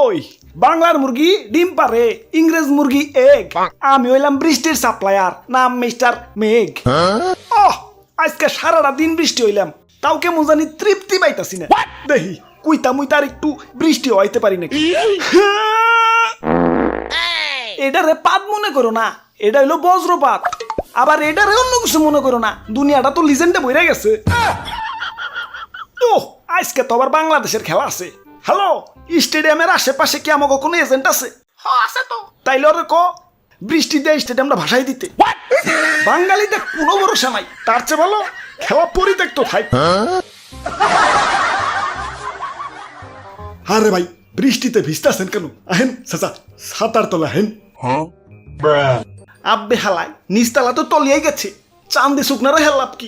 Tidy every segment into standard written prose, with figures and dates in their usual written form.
ওই বাংলার মুরগি ডিম পারে, ইংরেজ মুরগি এগ। আমি হইলাম বৃষ্টির সাপ্লায়ার, নাম মিস্টার মেঘ। আজকে সারাটা দিন বৃষ্টি হইলাম, তাও কেমন জানি তৃপ্তি পাইতাছি না। দেখি কুইতা মুইতা আর একটু বৃষ্টি হইতে পারি নাকি। এটারে পাত মনে করো না, এটা হইলো বজ্রপাত। আবার এটারে অন্য কিছু মনে করো না, দুনিয়াটা তো লিজেন্ডে বইরা গেছে। আজকে তো আবার বাংলাদেশের খেলা আছে। হ্যালো, স্টেডিয়ামের আশেপাশে কি আমাকে কোনো এজেন্ট আছে? আছে তো। তাইলে ওরে ক বৃষ্টি দিয়ে স্টেডিয়ামটা ভাসাই দিতে। বাঙালিদের কোনো ভরসা নাই, তার চেয়ে ভালো খেলা পরিত্যক্ত থাক। আরে ভাই, বৃষ্টিতে ভিজতেছেন কেন? আহেন চাচা, সাতার তলা হেন। আব্বে হালাই নিচতলা তো তলিয়াই গেছে, চান্দি শুকনারও হেলাপ কি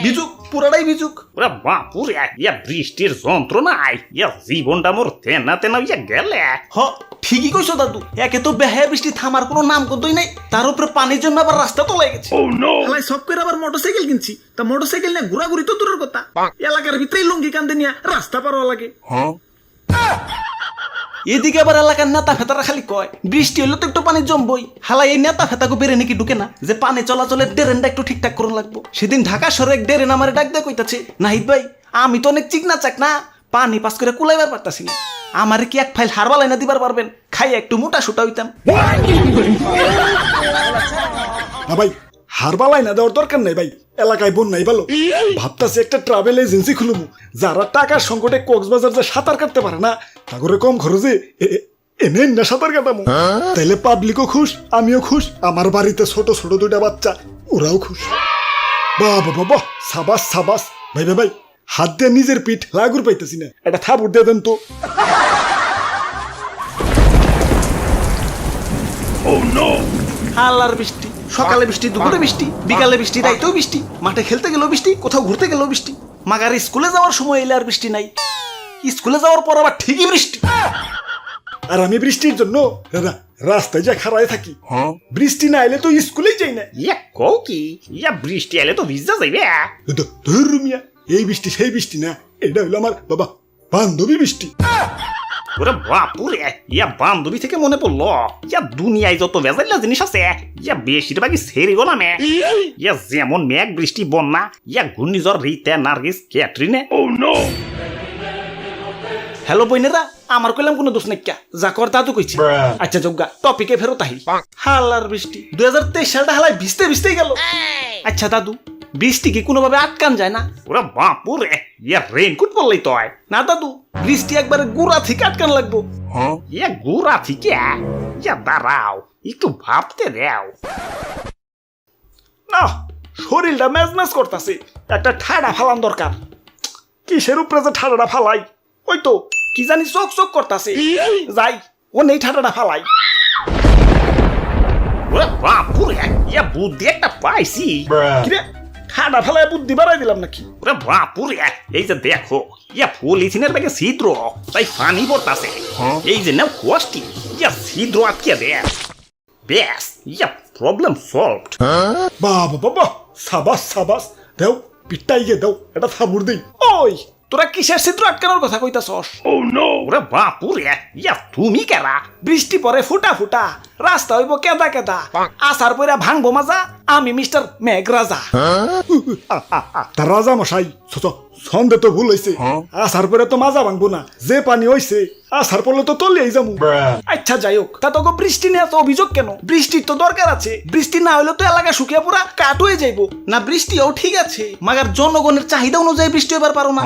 ভিজুক, পুরাটাই ভিজুক। ওরা বাপুরে ইয়া বৃষ্টির যন্ত্রণায় ইয়া জীবনটা মোর তেনা তেনা ইয়া গেলে। ঠিকই কইছো দাদু, একে তো বেহায়া বৃষ্টি থামার কোনো নাম কতই নাই, তার উপরে পানির জন্য আবার রাস্তা তলায় গেছে। হালাই সব করে আবার মোটরসাইকেল কিনছি, তা মোটরসাইকেল নিয়ে ঘোরাঘুরি তো দূরের কথা, এলাকার ভিতরেই লুঙ্গি কান্দে নিয়ে রাস্তা পার হওয়া লাগে। এদিকে আবার এলাকার নেতা ফেতারা খালি কয় বৃষ্টি হইলে তো একটু পানি জমবই। হালাই এই নেতা ফেতাকে বেড়ে নাকি ঢুকে না যে পানি চলাচলের ড্রেনটা একটু ঠিকঠাক করুন লাগবো। সেদিন ঢাকা শহরে এক ড্রেন আমার ডাক দিয়ে কইতাছে, নাহিদ ভাই আমি তো অনেক চিকনা চাক না, পানি পাস করে কুলাইবার পারতাছি না, আমারে কি এক ফাইল হারবাল এনে দিবার পারবেন, খাইয়া একটু মোটা সুটা হইতাম। না ভাই, হারবাল না দেওয়ার দরকার নাই ভাই, এলাকায় বন নাই ভালো। ভাবতাছি একটা ট্রাভেল এজেন্সি খুলবো, যারা টাকার সংকটে কক্সবাজার যে সাঁতার কাটতে পারে না, তাগরে কম খরচে এনে না সাঁতার কাটামো। তাইলে পাবলিকও খুশ, আমিও খুশ, আমার বাড়িতে ছোট ছোট দুইটা বাচ্চা ওরাও খুশ। বাবা বাবা, সাবাস সাবাস। ভাই ভাই ভাই, হাত দিয়ে নিজের পিঠ লাগুর পাইতেছি না, এটা থাবুর দিয়ে দেন তো। আল্লাহর বৃষ্টি, সকালে বৃষ্টি, দুপুরে বৃষ্টি, বিকালে বৃষ্টি, রাইতেও বৃষ্টি, মাঠে খেলতে গেলেও বৃষ্টি, কোথাও ঘুরতে গেলেও বৃষ্টি, মাগার স্কুলে যাওয়ার সময় এলে আর বৃষ্টি নাই, স্কুলে যাওয়ার পর আবার ঠিকই বৃষ্টি। আর আমি বৃষ্টির জন্য রাস্তায় যা খাড়ায় থাকি, বৃষ্টি না এলে তো স্কুলেই যাই না। ইয়া কও কি, ইয়া বৃষ্টি এলে তো ভিজা যাইবে। ধর রুমিয়া, এই বৃষ্টি সেই বৃষ্টি না, এটা হলো আমার বাবা বান্ধবী বৃষ্টি। ওরে বাপুরে, ইয়া বান্ধবী থেকে মনে পড়লো, ইয়া দুনিয়ায় যত ভেজাইলা জিনিস আছে ইয়া বেশিরভাগই সেরে গেলাম। ইয়া যেমন মেঘ, বৃষ্টি, বন্যা, ইয়া ঘূর্ণিঝড় রিতা, নার্গিস, ক্যাটরিনা। হ্যালো বইনেরা, আমার কইলাম কোনো দোষ নাকি, যা কর তা তো কইছি। আচ্ছা যোগ্যা টপিকে ফেরত আহি। হালার বৃষ্টি 2023 সালটা হালাই ভিজতে ভিজতেই গেল। আচ্ছা দাদু, বৃষ্টি কি কোনোভাবে আটকান যায় না? ওরে বাপুরে, ইয়া রেইনকোট পরলেই তো হয় না দাদু, বৃষ্টি একবারে গুড়া থেকে আটকান লাগবো। ইয়া গুড়া থেকে, ইয়া দাঁড়াও একটু ভাবতে দাও। না, শরীরটা ম্যাজ ম্যাজ করতেছে, একটা ঠাডা ফালান দরকার। কিসের উপরে যে ঠাডাটা ফালাই, ওই তো কি জানি চোখ চোখ করতেছে, যাই ও নেই ঠাডাটা ফালাই। ওরে বাপুরে, ইয়া বুদ্ধি একটা পাইছি। কিরে, ঠাডা ফালাই বুদ্ধি বাড়াই দিলাম নাকি? ওরে বাপুরে, এই যে দেখো ইয়া পলিথিনের ব্যাগে ছিদ্র, তাই পানি পড়তাছে। এই যে নাও কষ্টি, ইয়া ছিদ্র আটকে দে, ব্যাস ইয়া প্রবলেম সলভড। বাবা বাবা, সাবাস সাবাস, দেও পিটাই গিয়ে দেও, এটা থাবুর দেই। ওই তোরা কিসের ছিদ্র আটকানোর কথা কইতাছস? ওরে বাপুরে, ইয়া তুমি কেরা? বৃষ্টি পরে ফুটা ফুটা, রাস্তা হইব কেদা কেদা, আসার পরে ভাঙবো মাজা, আমি মিস্টার মেঘ রাজা। তার রাজা মশাই সন্দেহ তো ভুল হইছে, আসার পরে তো মাজা ভাঙবো না, যে পানি হইছে আসার পরে তো তলিয়েই যাবো। আচ্ছা যাই হোক, তা তোকে বৃষ্টি নিয়ে তো অভিযোগ কেন? বৃষ্টির তো দরকার আছে, বৃষ্টি না হলে তো এলাকা শুকিয়ে পুরা কাট হয়ে যাইবো না। বৃষ্টিও ঠিক আছে, মাগার জনগণের চাহিদা অনুযায়ী বৃষ্টি হইবার পারো না।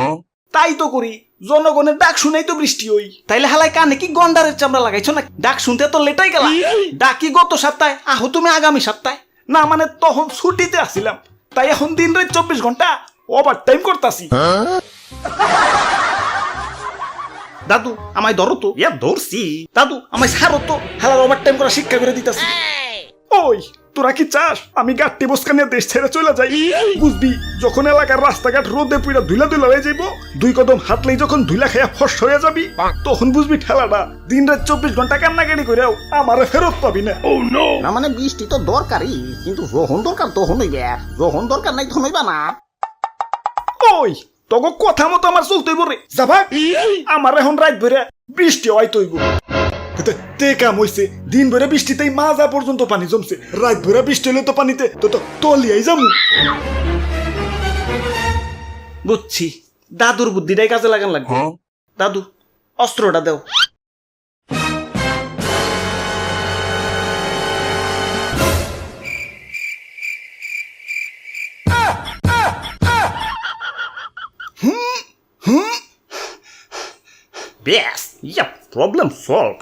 তাই তো করি, জনগণের ডাক শুনেই তো বৃষ্টি হই। তাইলে হালাই কানে কি গন্ডারের চামড়া লাগাইছো না? ডাক শুনতে তো লেটাই গেল। ডাকি গত সপ্তাহে, আহো তুমি আগামী সপ্তাহে। না মানে তখন ছুটিতে আসছিলাম, তাই এখন দিন রাত 24 ঘন্টা ওভার টাইম করতাছি। দাদু আমায় ধরো তো। ইয়া ধরছি। দাদু আমায় ছাড়ো তো, হালার ওভার টাইম করা শিক্ষা করে দিতাছি। ওই তোরা কি চাস আমি গাট্টি বসকা নিয়ে দেশ ছেড়ে চলে যাই? বুঝবি, যখন এলাকার রাস্তাঘাট রোদে পুইরা ধুলা ধুলা হয়ে যাইব, 2 কদম হাঁটলেই যখন ধুলা খাইয়া ফস হয়ে যাবি, তখন বুঝবি ঠেলাটা। দিন রাত 24 ঘন্টা কান্নাকাটি করেও আমারে ফেরত পাবি না। না মানে বৃষ্টি তো দরকারই, কিন্তু যখন দরকার তখন হইবে, যখন দরকার নাই তখন হইবা না। ওই তোকে কথা মতো আমার চলতেই বলে যাবা, আমার এখন রাত ভরে বৃষ্টি হয়তো হইব। তে কাম হইছে দিন ভরে বৃষ্টিতেই মাজা পর্যন্ত পানি জমছে রাত ভরে বৃষ্টি হলে তো পানিতে তো তলিয়াই যামু। বুঝছি দাদুর বুদ্ধিটাই কাজে লাগান লাগবে। দাদু অস্ত্রটা দেও। ব্যাস, প্রবলেম সলভ।